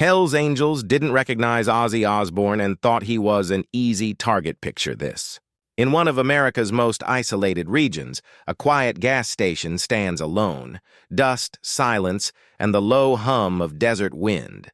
Hell's Angels didn't recognize Ozzy Osbourne and thought he was an easy target. Picture this. In one of America's most isolated regions, a quiet gas station stands alone. Dust, silence, and the low hum of desert wind.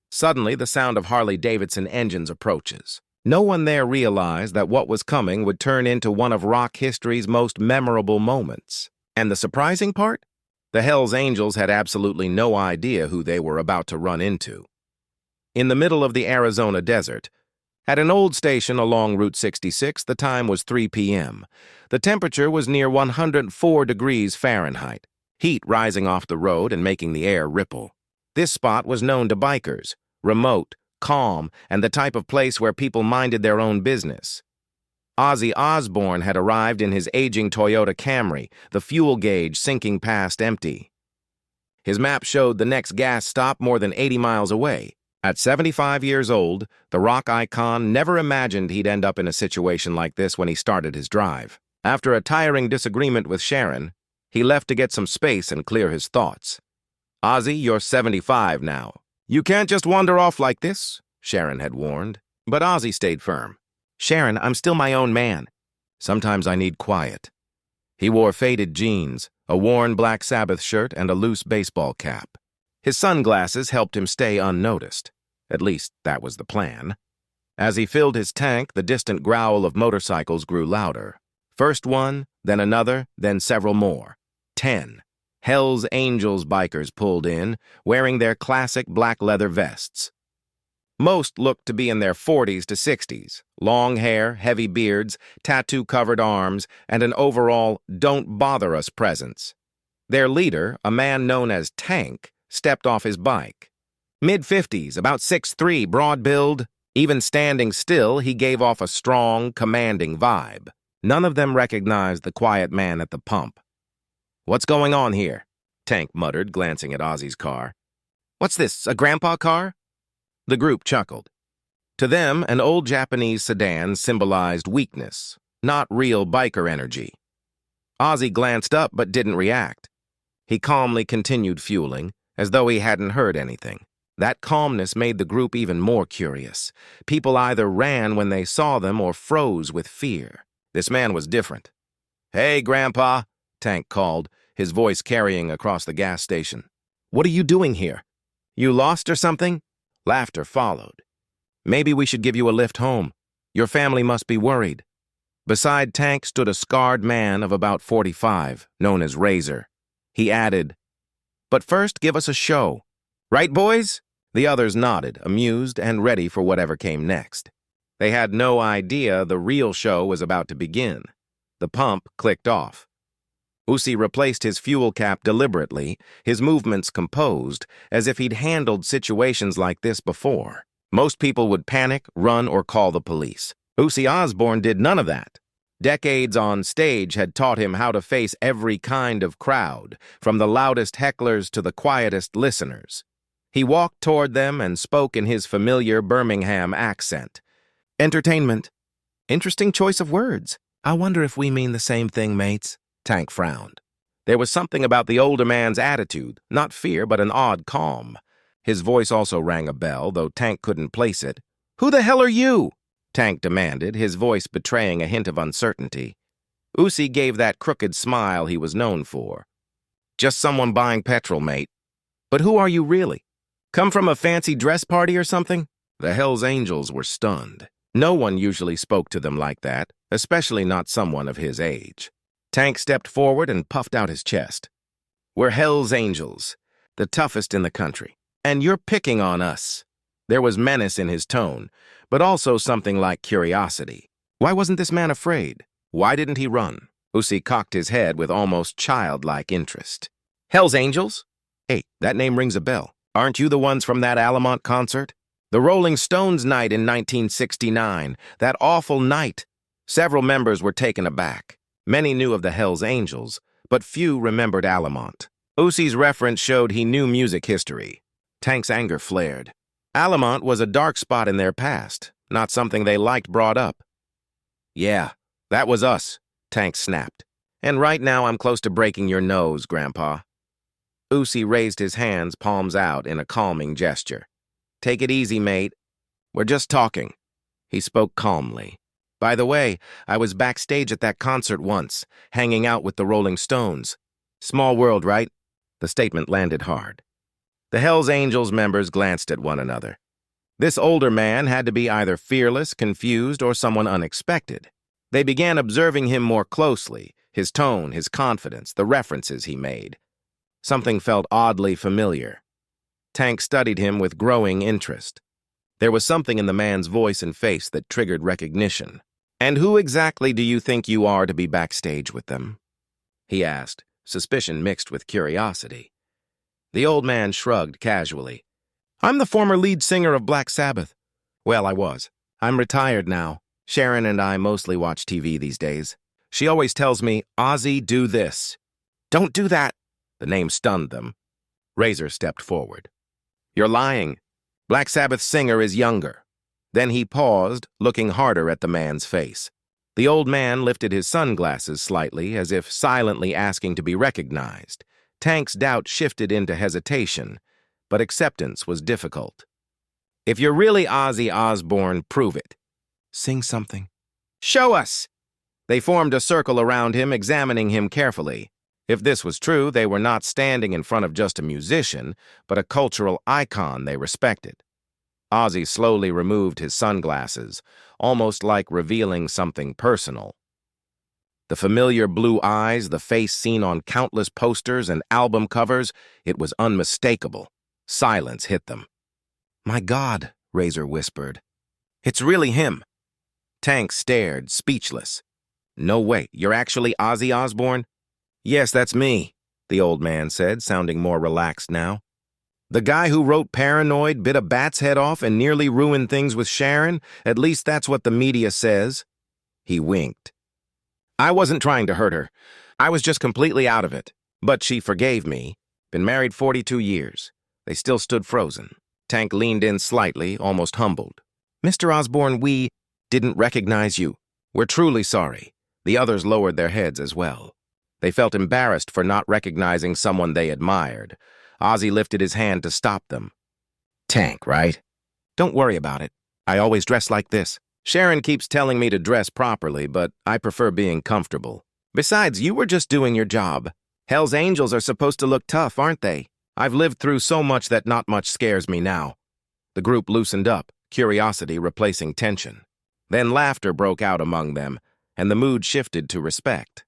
Suddenly, the sound of Harley-Davidson engines approaches. No one there realized that what was coming would turn into one of rock history's most memorable moments. And the surprising part? The Hells Angels had absolutely no idea who they were about to run into. In the middle of the Arizona desert, at an old station along Route 66, the time was 3 p.m. The temperature was near 104 degrees Fahrenheit, heat rising off the road and making the air ripple. This spot was known to bikers, remote, calm, and the type of place where people minded their own business. Ozzy Osbourne had arrived in his aging Toyota Camry, the fuel gauge sinking past empty. His map showed the next gas stop more than 80 miles away. At 75 years old, the rock icon never imagined he'd end up in a situation like this when he started his drive. After a tiring disagreement with Sharon, he left to get some space and clear his thoughts. "Ozzy, you're 75 now. You can't just wander off like this," Sharon had warned. But Ozzy stayed firm. "Sharon, I'm still my own man. Sometimes I need quiet." He wore faded jeans, a worn Black Sabbath shirt, and a loose baseball cap. His sunglasses helped him stay unnoticed. At least, that was the plan. As he filled his tank, the distant growl of motorcycles grew louder. First one, then another, then several more. 10. Hells Angels bikers pulled in, wearing their classic black leather vests. Most looked to be in their 40s to 60s, long hair, heavy beards, tattoo-covered arms, and an overall "don't bother us" presence. Their leader, a man known as Tank, stepped off his bike. Mid-50s, about 6'3", broad build. Even standing still, he gave off a strong, commanding vibe. None of them recognized the quiet man at the pump. "What's going on here?" Tank muttered, glancing at Ozzy's car. "What's this, a grandpa car?" The group chuckled. To them, an old Japanese sedan symbolized weakness, not real biker energy. Ozzy glanced up but didn't react. He calmly continued fueling, as though he hadn't heard anything. That calmness made the group even more curious. People either ran when they saw them or froze with fear. This man was different. "Hey, Grandpa," Tank called, his voice carrying across the gas station. "What are you doing here? You lost or something?" Laughter followed. "Maybe we should give you a lift home. Your family must be worried." Beside Tank stood a scarred man of about 45, known as Razor. He added, "But first, give us a show. Right, boys?" The others nodded, amused and ready for whatever came next. They had no idea the real show was about to begin. The pump clicked off. Ozzy replaced his fuel cap deliberately, his movements composed, as if he'd handled situations like this before. Most people would panic, run, or call the police. Ozzy Osbourne did none of that. Decades on stage had taught him how to face every kind of crowd, from the loudest hecklers to the quietest listeners. He walked toward them and spoke in his familiar Birmingham accent. "Entertainment. Interesting choice of words. I wonder if we mean the same thing, mates." Tank frowned. There was something about the older man's attitude, not fear, but an odd calm. His voice also rang a bell, though Tank couldn't place it. "Who the hell are you?" Tank demanded, his voice betraying a hint of uncertainty. Ozzy gave that crooked smile he was known for. "Just someone buying petrol, mate." "But who are you really? Come from a fancy dress party or something?" The Hells Angels were stunned. No one usually spoke to them like that, especially not someone of his age. Tank stepped forward and puffed out his chest. "We're Hells Angels, the toughest in the country. And you're picking on us." There was menace in his tone, but also something like curiosity. Why wasn't this man afraid? Why didn't he run? Ozzy cocked his head with almost childlike interest. "Hells Angels? Hey, that name rings a bell. Aren't you the ones from that Altamont concert? The Rolling Stones night in 1969, that awful night." Several members were taken aback. Many knew of the Hells Angels, but few remembered Altamont. Ozzy's reference showed he knew music history. Tank's anger flared. Altamont was a dark spot in their past, not something they liked brought up. "Yeah, that was us," Tank snapped. "And right now I'm close to breaking your nose, Grandpa." Ozzy raised his hands, palms out, in a calming gesture. Take it easy, mate. We're just talking. He spoke calmly. By the way, I was backstage at that concert once, hanging out with the Rolling Stones. Small world, right? The statement landed hard. The Hells Angels members glanced at one another. This older man had to be either fearless, confused, or someone unexpected. They began observing him more closely, his tone, his confidence, the references he made. Something felt oddly familiar. Tank studied him with growing interest. There was something in the man's voice and face that triggered recognition. "And who exactly do you think you are to be backstage with them?" he asked, suspicion mixed with curiosity. The old man shrugged casually. "I'm the former lead singer of Black Sabbath." "Well, I was. I'm retired now. Sharon and I mostly watch TV these days. She always tells me, 'Ozzy, do this.'" "Don't do that." The name stunned them. Razor stepped forward. "You're lying. Black Sabbath's singer is younger." Then he paused, looking harder at the man's face. The old man lifted his sunglasses slightly, as if silently asking to be recognized. Tank's doubt shifted into hesitation, but acceptance was difficult. "If you're really Ozzy Osbourne, prove it. Sing something." "Show us!" They formed a circle around him, examining him carefully. If this was true, they were not standing in front of just a musician, but a cultural icon they respected. Ozzy slowly removed his sunglasses, almost like revealing something personal. The familiar blue eyes, the face seen on countless posters and album covers, it was unmistakable. Silence hit them. "My God," Razor whispered. "It's really him." Tank stared, speechless. "No way, you're actually Ozzy Osbourne?" "Yes, that's me," the old man said, sounding more relaxed now. "The guy who wrote Paranoid, bit a bat's head off, and nearly ruined things with Sharon? At least that's what the media says." He winked. "I wasn't trying to hurt her. I was just completely out of it. But she forgave me. Been married 42 years. They still stood frozen. Tank leaned in slightly, almost humbled. "Mr. Osbourne, we didn't recognize you. We're truly sorry." The others lowered their heads as well. They felt embarrassed for not recognizing someone they admired. Ozzy lifted his hand to stop them. "Tank, right?" "Don't worry about it. I always dress like this. Sharon keeps telling me to dress properly, but I prefer being comfortable. Besides, you were just doing your job. Hell's Angels are supposed to look tough, aren't they? I've lived through so much that not much scares me now." The group loosened up, curiosity replacing tension. Then laughter broke out among them, and the mood shifted to respect.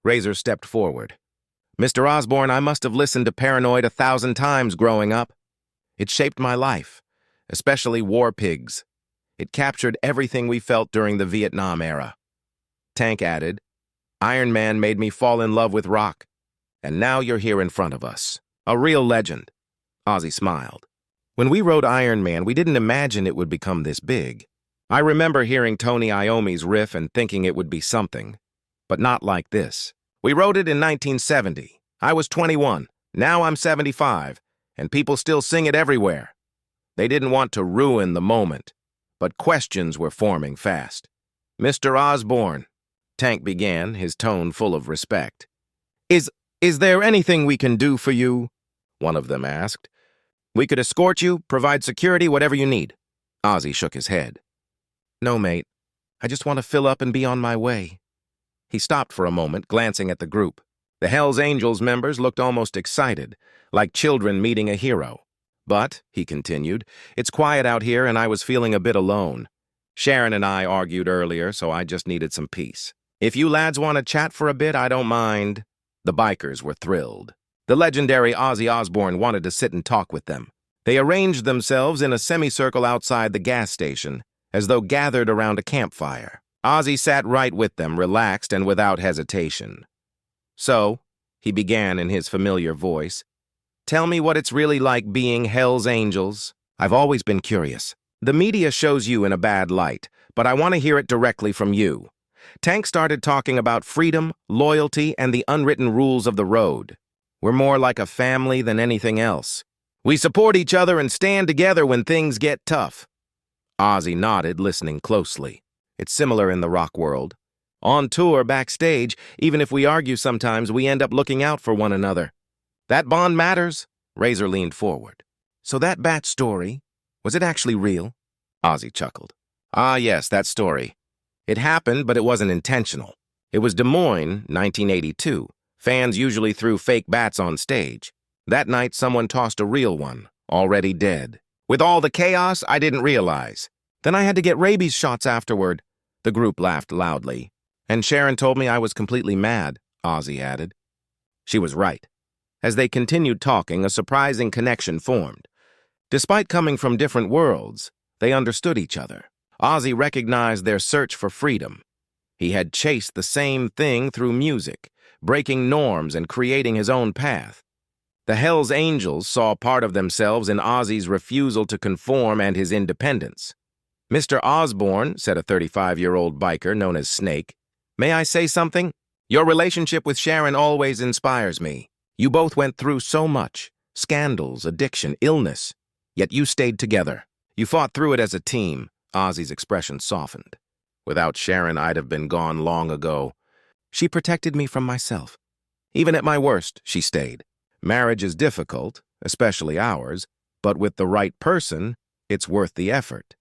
Razor stepped forward. "Mr. Osbourne, I must have listened to Paranoid 1,000 times growing up. It shaped my life, especially War Pigs. It captured everything we felt during the Vietnam era." Tank added, "Iron Man made me fall in love with rock. And now you're here in front of us. A real legend." Ozzy smiled. "When we wrote Iron Man, we didn't imagine it would become this big. I remember hearing Tony Iommi's riff and thinking it would be something, but not like this. We wrote it in 1970. I was 21. Now I'm 75, and people still sing it everywhere. They didn't want to ruin the moment, but questions were forming fast." "Mr. Osbourne," Tank began, his tone full of respect. Is there anything we can do for you?" one of them asked. "We could escort you, provide security, whatever you need." Ozzy shook his head. "No, mate. I just want to fill up and be on my way." He stopped for a moment, glancing at the group. The Hells Angels members looked almost excited, like children meeting a hero. "But," he continued, "it's quiet out here and I was feeling a bit alone. Sharon and I argued earlier, so I just needed some peace. If you lads want to chat for a bit, I don't mind." The bikers were thrilled. The legendary Ozzy Osbourne wanted to sit and talk with them. They arranged themselves in a semicircle outside the gas station, as though gathered around a campfire. Ozzy sat right with them, relaxed and without hesitation. "So," he began in his familiar voice, "tell me what it's really like being Hell's Angels. I've always been curious. The media shows you in a bad light, but I want to hear it directly from you." Tank started talking about freedom, loyalty, and the unwritten rules of the road. "We're more like a family than anything else. We support each other and stand together when things get tough." Ozzy nodded, listening closely. "It's similar in the rock world. On tour, backstage, even if we argue sometimes, we end up looking out for one another. That bond matters." Razor leaned forward. So that bat story, was it actually real? Ozzy chuckled. Ah, yes, that story. It happened, but it wasn't intentional. It was Des Moines, 1982. Fans usually threw fake bats on stage. That night, someone tossed a real one, already dead. With all the chaos, I didn't realize. Then I had to get rabies shots afterward. The group laughed loudly. And Sharon told me I was completely mad, Ozzy added. She was right. As they continued talking, a surprising connection formed. Despite coming from different worlds, they understood each other. Ozzy recognized their search for freedom. He had chased the same thing through music, breaking norms and creating his own path. The Hells Angels saw part of themselves in Ozzy's refusal to conform and his independence. Mr. Osbourne, said a 35-year-old biker known as Snake, "May I say something? Your relationship with Sharon always inspires me. You both went through so much, scandals, addiction, illness, yet you stayed together. You fought through it as a team." Ozzy's expression softened. "Without Sharon, I'd have been gone long ago. She protected me from myself. Even at my worst, she stayed. Marriage is difficult, especially ours, but with the right person, it's worth the effort.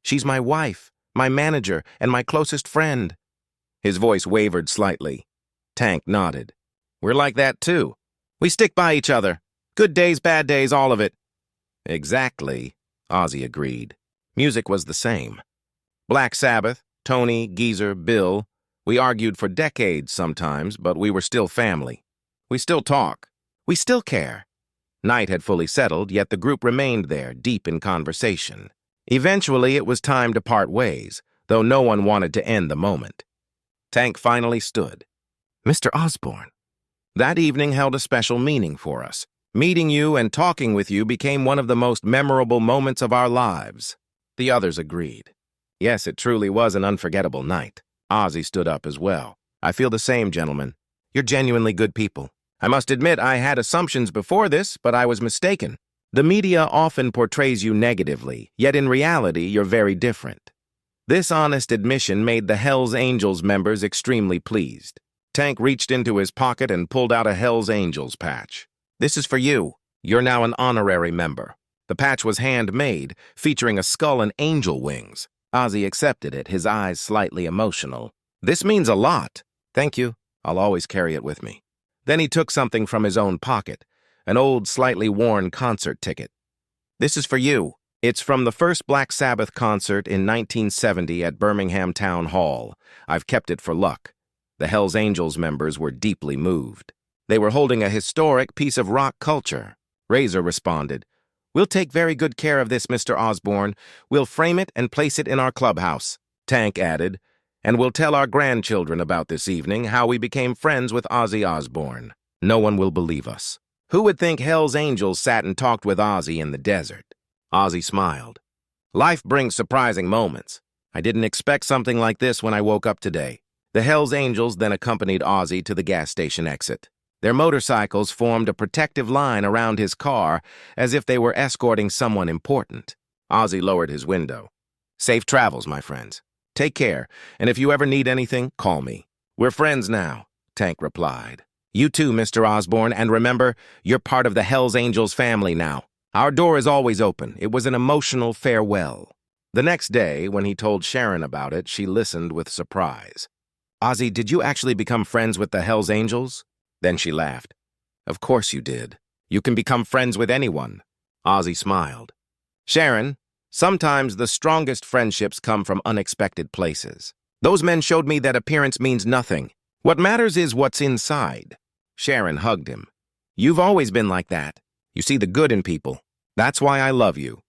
She's my wife, my manager, and my closest friend." His voice wavered slightly. Tank nodded. "We're like that too. We stick by each other. Good days, bad days, all of it." "Exactly," Ozzy agreed. Music was the same. Black Sabbath, Tony, Geezer, Bill. We argued for decades sometimes, but we were still family. We still talk. We still care. Night had fully settled, yet the group remained there, deep in conversation. Eventually, it was time to part ways, though no one wanted to end the moment. Tank finally stood. "Mr. Osbourne, that evening held a special meaning for us. Meeting you and talking with you became one of the most memorable moments of our lives." The others agreed. Yes, it truly was an unforgettable night. Ozzy stood up as well. "I feel the same, gentlemen. You're genuinely good people. I must admit I had assumptions before this, but I was mistaken. The media often portrays you negatively, yet in reality you're very different." This honest admission made the Hells Angels members extremely pleased. Tank reached into his pocket and pulled out a Hells Angels patch. "This is for you. You're now an honorary member." The patch was handmade, featuring a skull and angel wings. Ozzy accepted it, his eyes slightly emotional. "This means a lot." "Thank you. I'll always carry it with me." Then he took something from his own pocket, an old, slightly worn concert ticket. "This is for you. It's from the first Black Sabbath concert in 1970 at Birmingham Town Hall. I've kept it for luck." The Hells Angels members were deeply moved. They were holding a historic piece of rock culture. Razor responded, "We'll take very good care of this, Mr. Osbourne. We'll frame it and place it in our clubhouse." Tank added, "And we'll tell our grandchildren about this evening, how we became friends with Ozzy Osbourne. No one will believe us. Who would think Hells Angels sat and talked with Ozzy in the desert?" Ozzy smiled. "Life brings surprising moments. I didn't expect something like this when I woke up today." The Hells Angels then accompanied Ozzy to the gas station exit. Their motorcycles formed a protective line around his car, as if they were escorting someone important. Ozzy lowered his window. "Safe travels, my friends. Take care, and if you ever need anything, call me." "We're friends now," Tank replied. "You too, Mr. Osbourne, and remember, you're part of the Hells Angels family now. Our door is always open." It was an emotional farewell. The next day, when he told Sharon about it, she listened with surprise. "Ozzy, did you actually become friends with the Hells Angels?" Then she laughed. "Of course you did. You can become friends with anyone." Ozzy smiled. "Sharon, sometimes the strongest friendships come from unexpected places. Those men showed me that appearance means nothing. What matters is what's inside." Sharon hugged him. "You've always been like that. You see the good in people. That's why I love you."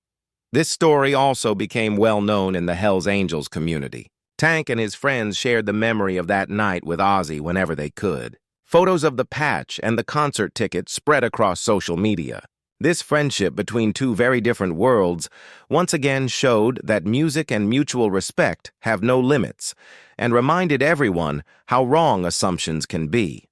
This story also became well known in the Hells Angels community. Tank and his friends shared the memory of that night with Ozzy whenever they could. Photos of the patch and the concert ticket spread across social media. This friendship between two very different worlds once again showed that music and mutual respect have no limits, and reminded everyone how wrong assumptions can be.